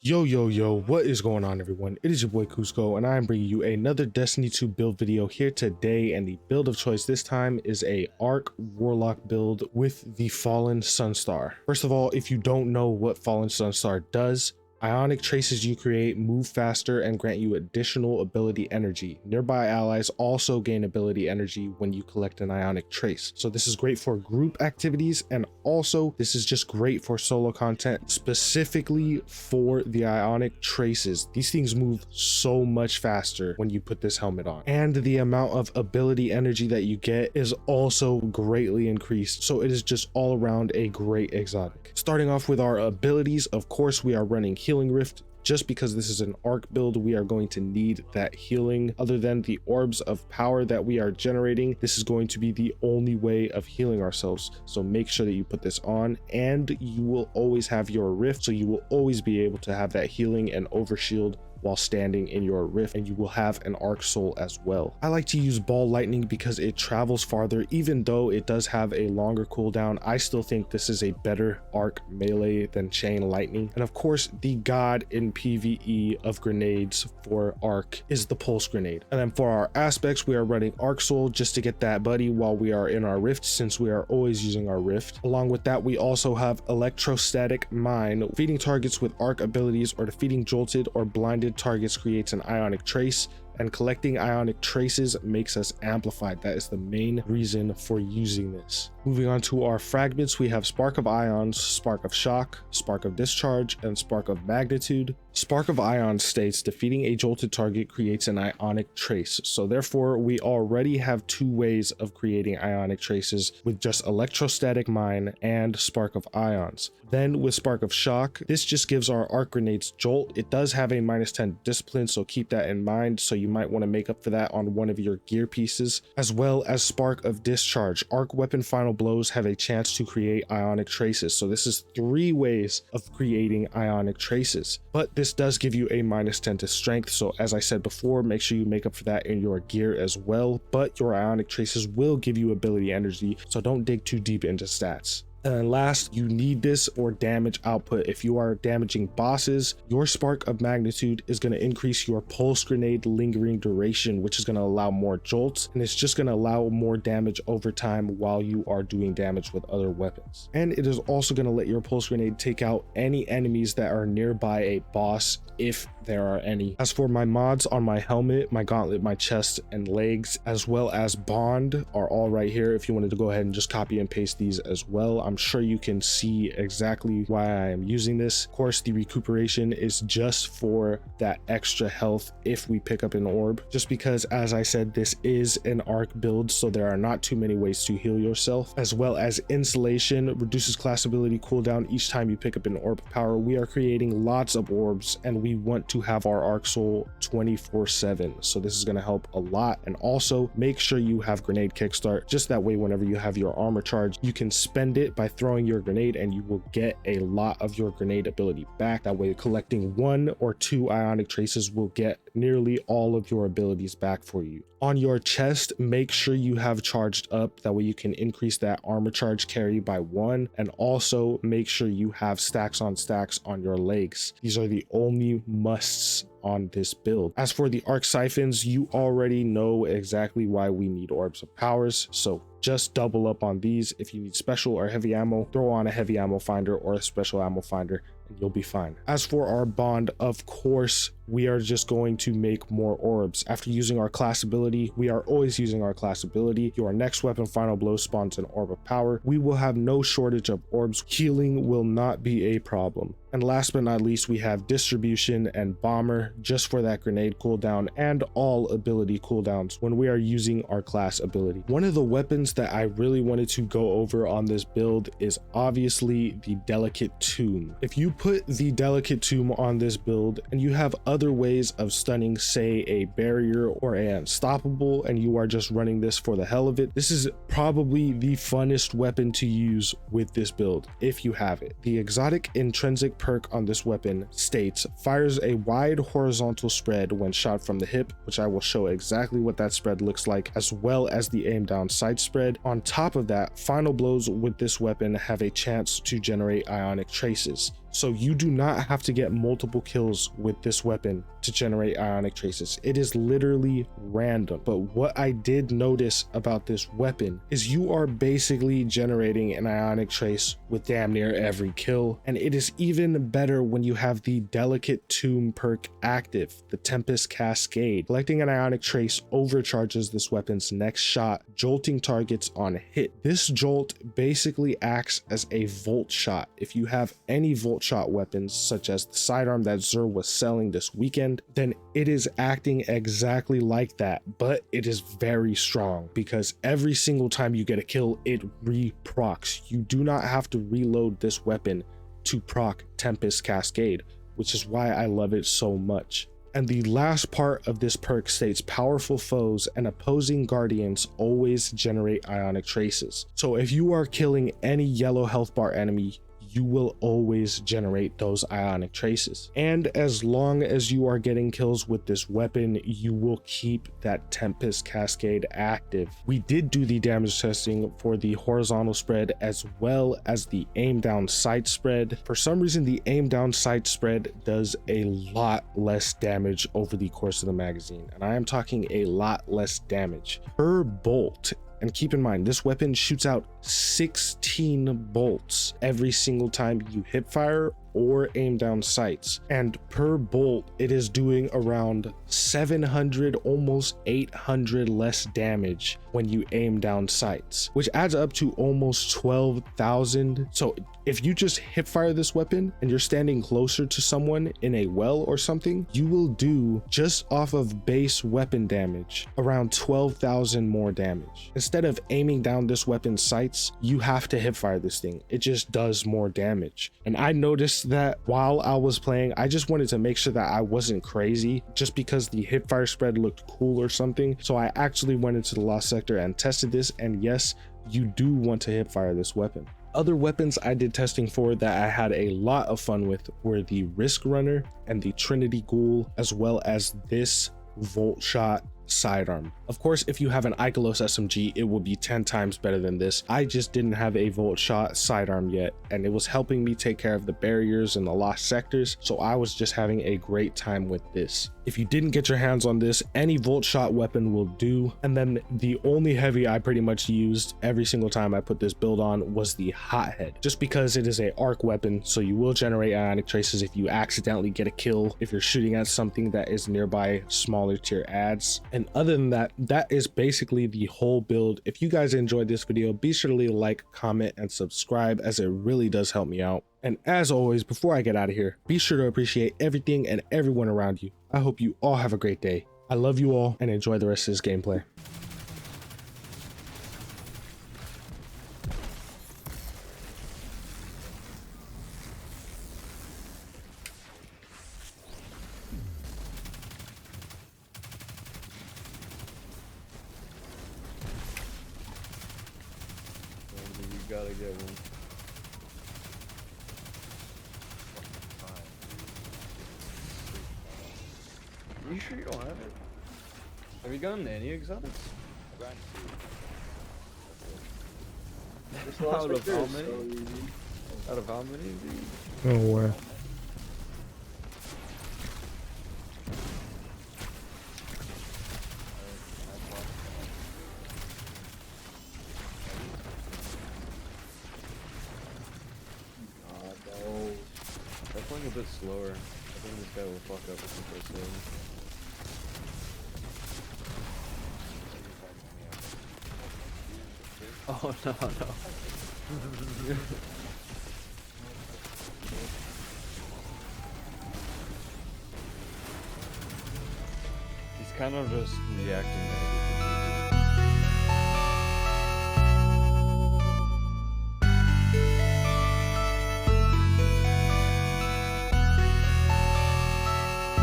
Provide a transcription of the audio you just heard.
Yo, what is going on, everyone? It is your boy Coozco, and I am bringing you another Destiny 2 build video here today, and the build of choice this time is a Arc Warlock build with the Fallen Sunstar. First of all, if you don't know what Fallen Sunstar does, ionic traces you create move faster and grant you additional ability energy. Nearby allies also gain ability energy when you collect an ionic trace. So this is great for group activities, and also this is just great for solo content, specifically for the ionic traces. These things move so much faster when you put this helmet on, and the amount of ability energy that you get is also greatly increased. So it is just all around a great exotic. Starting off with our abilities, of course we are running Healing Rift. Just because this is an arc build, we are going to need that healing. Other than the orbs of power that we are generating, this is going to be the only way of healing ourselves. So make sure that you put this on, and you will always have your rift, so you will always be able to have that healing and overshield while standing in your rift, and you will have an arc soul as well. I like to use ball lightning because it travels farther. Even though it does have a longer cooldown, I still think this is a better arc melee than chain lightning. And of course, the god in PvE of grenades for arc is the pulse grenade. And then for our aspects, we are running arc soul just to get that buddy while we are in our rift, since we are always using our rift. Along with that, we also have electrostatic mine. Feeding targets with arc abilities or defeating jolted or blinded targets creates an ionic trace, and collecting ionic traces makes us amplified. That is the main reason for using this. Moving on to our fragments, we have Spark of Ions, Spark of Shock, Spark of Discharge, and Spark of Magnitude. Spark of Ions states defeating a jolted target creates an ionic trace. So therefore, we already have two ways of creating ionic traces with just Electrostatic Mine and Spark of Ions. Then with Spark of Shock, this just gives our arc grenades jolt. It does have a -10 discipline, so keep that in mind. So you might want to make up for that on one of your gear pieces. As well as Spark of Discharge, arc weapon final blows have a chance to create ionic traces. So this is three ways of creating ionic traces, but this does give you a -10 to strength. So as I said before, make sure you make up for that in your gear as well, but your ionic traces will give you ability energy, so don't dig too deep into stats. And then last, you need this or damage output. If you are damaging bosses, your Spark of Magnitude is going to increase your pulse grenade lingering duration, which is going to allow more jolts, and it's just going to allow more damage over time while you are doing damage with other weapons. And it is also going to let your pulse grenade take out any enemies that are nearby a boss, if there are any. As for my mods on my helmet, my gauntlet, my chest and legs, as well as bond, are all right here if you wanted to go ahead and just copy and paste these as well. I'm sure you can see exactly why I am using this. Of course, the recuperation is just for that extra health if we pick up an orb, just because, as I said, this is an arc build, so there are not too many ways to heal yourself. As well as insulation, reduces class ability cooldown each time you pick up an orb of power. We are creating lots of orbs, and we want to have our arc soul 24/7, so this is going to help a lot. And also make sure you have grenade kickstart, just that way whenever you have your armor charge, you can spend it by throwing your grenade and you will get a lot of your grenade ability back. That way collecting 1 or 2 ionic traces will get nearly all of your abilities back for you. On your chest, make sure you have charged up, that way you can increase that armor charge carry by 1, and also make sure you have stacks on stacks on your legs. These are the only musts on this build. As for the arc siphons, you already know exactly why we need orbs of powers, so just double up on these. If you need special or heavy ammo, throw on a heavy ammo finder or a special ammo finder and you'll be fine. As for our bond, of course, we are just going to make more orbs. After using our class ability, we are always using our class ability. Your next weapon final blow spawns an orb of power. We will have no shortage of orbs. Healing will not be a problem. And last but not least, we have distribution and bomber, just for that grenade cooldown and all ability cooldowns when we are using our class ability. One of the weapons that I really wanted to go over on this build is obviously the Delicate Tomb. If you put the Delicate Tomb on this build and you have other ways of stunning, say a barrier or an unstoppable, and you are just running this for the hell of it, this is probably the funnest weapon to use with this build if you have it. The exotic intrinsic perk on this weapon states fires a wide horizontal spread when shot from the hip, which I will show exactly what that spread looks like, as well as the aim down sight spread. On top of that, final blows with this weapon have a chance to generate ionic traces. So you do not have to get multiple kills with this weapon to generate ionic traces. It is literally random. But what I did notice about this weapon is you are basically generating an ionic trace with damn near every kill. And it is even better when you have the delicate tomb perk active, the Tempest Cascade. Collecting an ionic trace overcharges this weapon's next shot, jolting targets on hit. This jolt basically acts as a volt shot. If you have any volt shot weapons, such as the sidearm that Zur was selling this weekend, then it is acting exactly like that, but it is very strong because every single time you get a kill, it re-procs. You do not have to reload this weapon to proc Tempest Cascade, which is why I love it so much. And the last part of this perk states powerful foes and opposing guardians always generate ionic traces. So if you are killing any yellow health bar enemy, you will always generate those ionic traces. And as long as you are getting kills with this weapon, you will keep that Tempest Cascade active. We did do the damage testing for the horizontal spread as well as the aim down sight spread. For some reason, the aim down sight spread does a lot less damage over the course of the magazine. And I am talking a lot less damage per bolt. And keep in mind, this weapon shoots out 16 bolts every single time you hip fire or aim down sights. And per bolt, it is doing around 700, almost 800 less damage when you aim down sights, which adds up to almost 12,000. So if you just hip fire this weapon and you're standing closer to someone in a well or something, you will do just off of base weapon damage around 12,000 more damage. Instead of aiming down this weapon's sights, you have to hip fire this thing. It just does more damage. And I noticed that while I was playing, I just wanted to make sure that I wasn't crazy just because the hip fire spread looked cool or something. So I actually went into the lost sector and tested this, and yes, you do want to hip fire this weapon. Other weapons I did testing for that I had a lot of fun with were the Risk Runner and the Trinity Ghoul, as well as this Volt Shot sidearm. Of course, if you have an Ikelos SMG, it will be 10 times better than this. I just didn't have a Volt Shot sidearm yet, and it was helping me take care of the barriers and the lost sectors, so I was just having a great time with this. If you didn't get your hands on this, any Volt Shot weapon will do. And then the only heavy I pretty much used every single time I put this build on was the Hothead, just because it is a arc weapon, so you will generate ionic traces if you accidentally get a kill if you're shooting at something that is nearby smaller tier adds. And other than that, that is basically the whole build. If you guys enjoyed this video, be sure to leave a like, comment, and subscribe, as it really does help me out. And as always, before I get out of here, be sure to appreciate everything and everyone around you. I hope you all have a great day. I love you all, and enjoy the rest of this gameplay. You gotta get one. Are you sure you don't have it? Have you gotten any exotics? Out of how many? Out of how many of these? No way. I'm playing a bit slower. I think this guy will fuck up if he plays slow. Oh no. He's kind of just reacting.